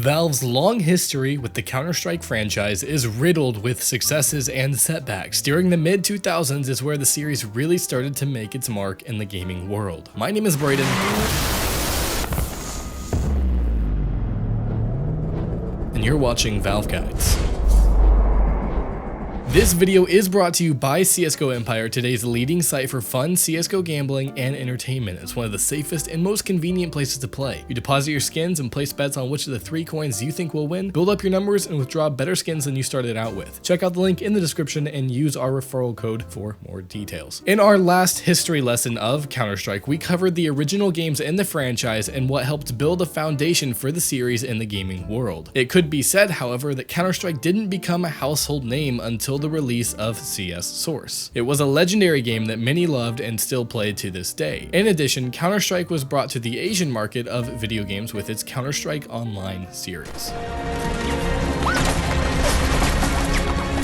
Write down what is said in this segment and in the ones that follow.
Valve's long history with the Counter-Strike franchise is riddled with successes and setbacks. During the mid-2000s is where the series really started to make its mark in the gaming world. My name is Brayden. And you're watching Valve Guides. This video is brought to you by CSGO Empire, today's leading site for fun CSGO gambling and entertainment. It's one of the safest and most convenient places to play. You deposit your skins and place bets on which of the 3 coins you think will win, build up your numbers, and withdraw better skins than you started out with. Check out the link in the description and use our referral code for more details. In our last history lesson of Counter-Strike, we covered the original games in the franchise and what helped build a foundation for the series in the gaming world. It could be said, however, that Counter-Strike didn't become a household name until the release of CS Source. It was a legendary game that many loved and still play to this day. In addition, Counter-Strike was brought to the Asian market of video games with its Counter-Strike Online series.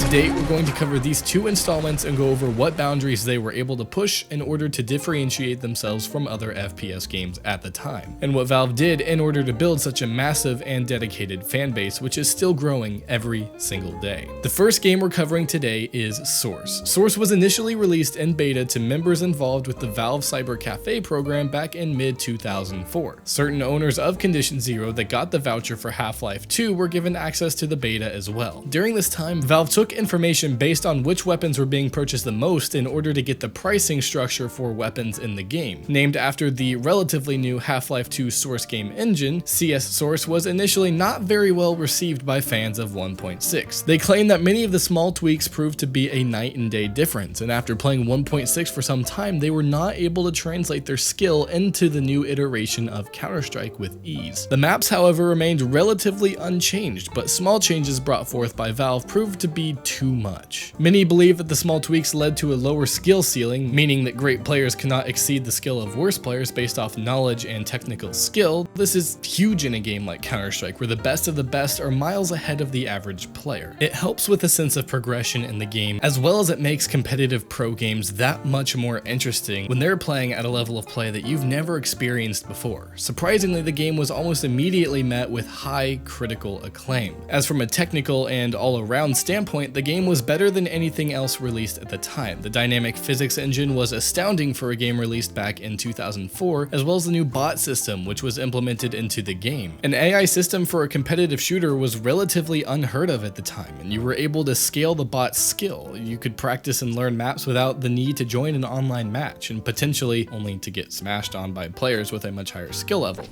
Today, we're going to cover these 2 installments and go over what boundaries they were able to push in order to differentiate themselves from other FPS games at the time, and what Valve did in order to build such a massive and dedicated fan base, which is still growing every single day. The first game we're covering today is Source. Source was initially released in beta to members involved with the Valve Cyber Cafe program back in mid-2004. Certain owners of Condition Zero that got the voucher for Half-Life 2 were given access to the beta as well. During this time, Valve took information based on which weapons were being purchased the most in order to get the pricing structure for weapons in the game. Named after the relatively new Half-Life 2 Source game engine, CS Source was initially not very well received by fans of 1.6. They claimed that many of the small tweaks proved to be a night and day difference, and after playing 1.6 for some time, they were not able to translate their skill into the new iteration of Counter-Strike with ease. The maps, however, remained relatively unchanged, but small changes brought forth by Valve proved to be too much. Many believe that the small tweaks led to a lower skill ceiling, meaning that great players cannot exceed the skill of worse players based off knowledge and technical skill. This is huge in a game like Counter-Strike, where the best of the best are miles ahead of the average player. It helps with a sense of progression in the game, as well as it makes competitive pro games that much more interesting when they're playing at a level of play that you've never experienced before. Surprisingly, the game was almost immediately met with high critical acclaim. As from a technical and all-around standpoint, the game was better than anything else released at the time. The dynamic physics engine was astounding for a game released back in 2004, as well as the new bot system, which was implemented into the game. An AI system for a competitive shooter was relatively unheard of at the time, and you were able to scale the bot's skill. You could practice and learn maps without the need to join an online match, and potentially only to get smashed on by players with a much higher skill level.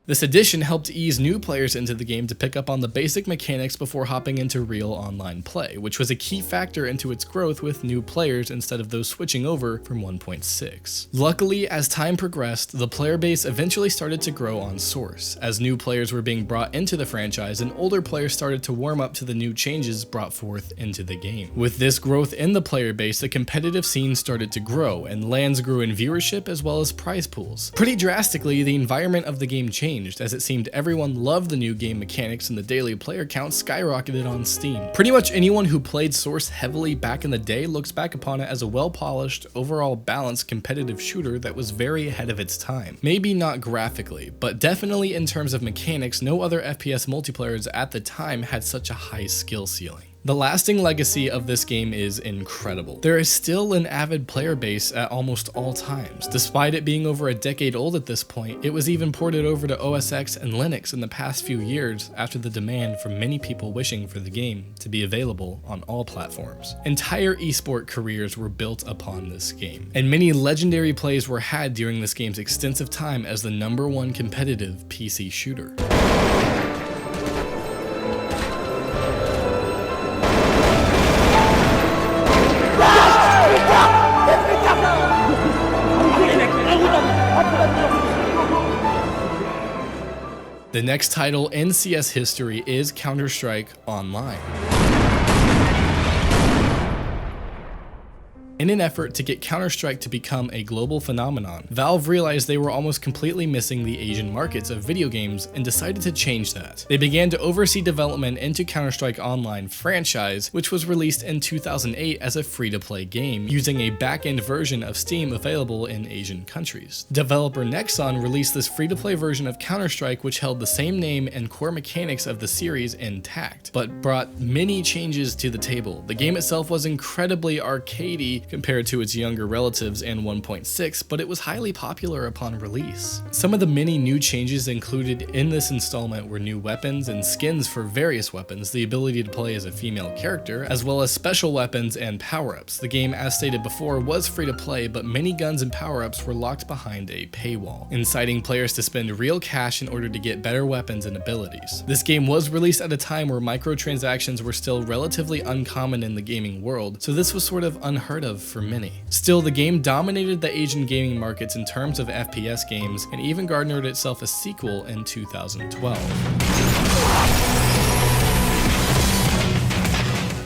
This addition helped ease new players into the game to pick up on the basic mechanics before hopping into real online play, which was a key factor into its growth with new players instead of those switching over from 1.6. Luckily, as time progressed, the player base eventually started to grow on Source. As new players were being brought into the franchise, and older players started to warm up to the new changes brought forth into the game. With this growth in the player base, the competitive scene started to grow, and LANs grew in viewership as well as prize pools. Pretty drastically, the environment of the game changed, as it seemed everyone loved the new game mechanics and the daily player count skyrocketed on Steam. Pretty much anyone who played Source heavily back in the day looks back upon it as a well-polished, overall balanced competitive shooter that was very ahead of its time. Maybe not graphically, but definitely in terms of mechanics, no other FPS multiplayers at the time had such a high skill ceiling. The lasting legacy of this game is incredible. There is still an avid player base at almost all times. Despite it being over a decade old at this point, it was even ported over to OS X and Linux in the past few years after the demand from many people wishing for the game to be available on all platforms. Entire esport careers were built upon this game, and many legendary plays were had during this game's extensive time as the #1 competitive PC shooter. The next title in CS history is Counter-Strike Online. In an effort to get Counter-Strike to become a global phenomenon, Valve realized they were almost completely missing the Asian markets of video games and decided to change that. They began to oversee development into Counter-Strike Online franchise, which was released in 2008 as a free-to-play game, using a back-end version of Steam available in Asian countries. Developer Nexon released this free-to-play version of Counter-Strike which held the same name and core mechanics of the series intact, but brought many changes to the table. The game itself was incredibly arcadey compared to its younger relatives in 1.6, but it was highly popular upon release. Some of the many new changes included in this installment were new weapons and skins for various weapons, the ability to play as a female character, as well as special weapons and power-ups. The game, as stated before, was free to play, but many guns and power-ups were locked behind a paywall, inciting players to spend real cash in order to get better weapons and abilities. This game was released at a time where microtransactions were still relatively uncommon in the gaming world, so this was sort of unheard of for many. Still, the game dominated the Asian gaming markets in terms of FPS games and even garnered itself a sequel in 2012.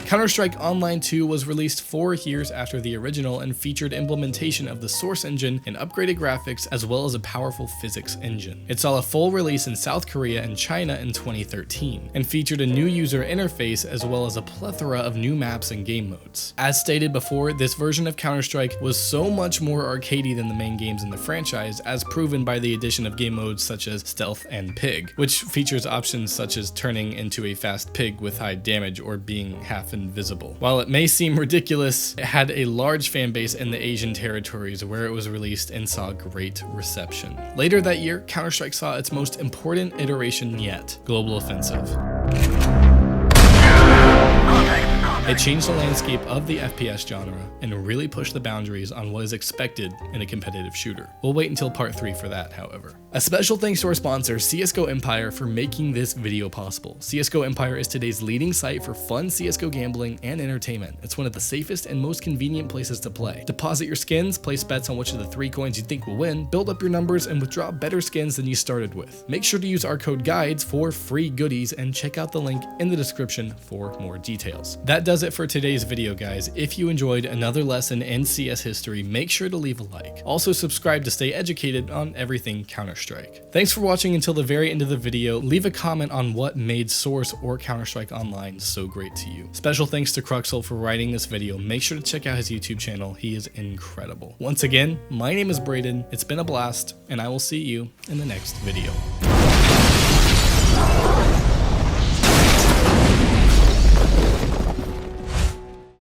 Counter-Strike Online 2 was released 4 years after the original and featured implementation of the source engine and upgraded graphics as well as a powerful physics engine. It saw a full release in South Korea and China in 2013 and featured a new user interface as well as a plethora of new maps and game modes. As stated before, this version of Counter-Strike was so much more arcadey than the main games in the franchise, as proven by the addition of game modes such as Stealth and Pig, which features options such as turning into a fast pig with high damage or being half invisible. While it may seem ridiculous, it had a large fan base in the Asian territories where it was released and saw great reception. Later that year, Counter-Strike saw its most important iteration yet, Global Offensive. It changed the landscape of the FPS genre and really pushed the boundaries on what is expected in a competitive shooter. We'll wait until part 3 for that, however. A special thanks to our sponsor, CSGO Empire, for making this video possible. CSGO Empire is today's leading site for fun CSGO gambling and entertainment. It's one of the safest and most convenient places to play. Deposit your skins, place bets on which of the 3 coins you think will win, build up your numbers, and withdraw better skins than you started with. Make sure to use our code GUIDES for free goodies and check out the link in the description for more details. That does it for today's video, guys. If you enjoyed another lesson in CS history, make sure to leave a like. Also subscribe to stay educated on everything Counter-Strike. Thanks for watching until the very end of the video. Leave a comment on what made Source or Counter-Strike Online so great to you. Special thanks to Cruxel for writing this video. Make sure to check out his YouTube channel. He is incredible. Once again, my name is Braden. It's been a blast, and I will see you in the next video.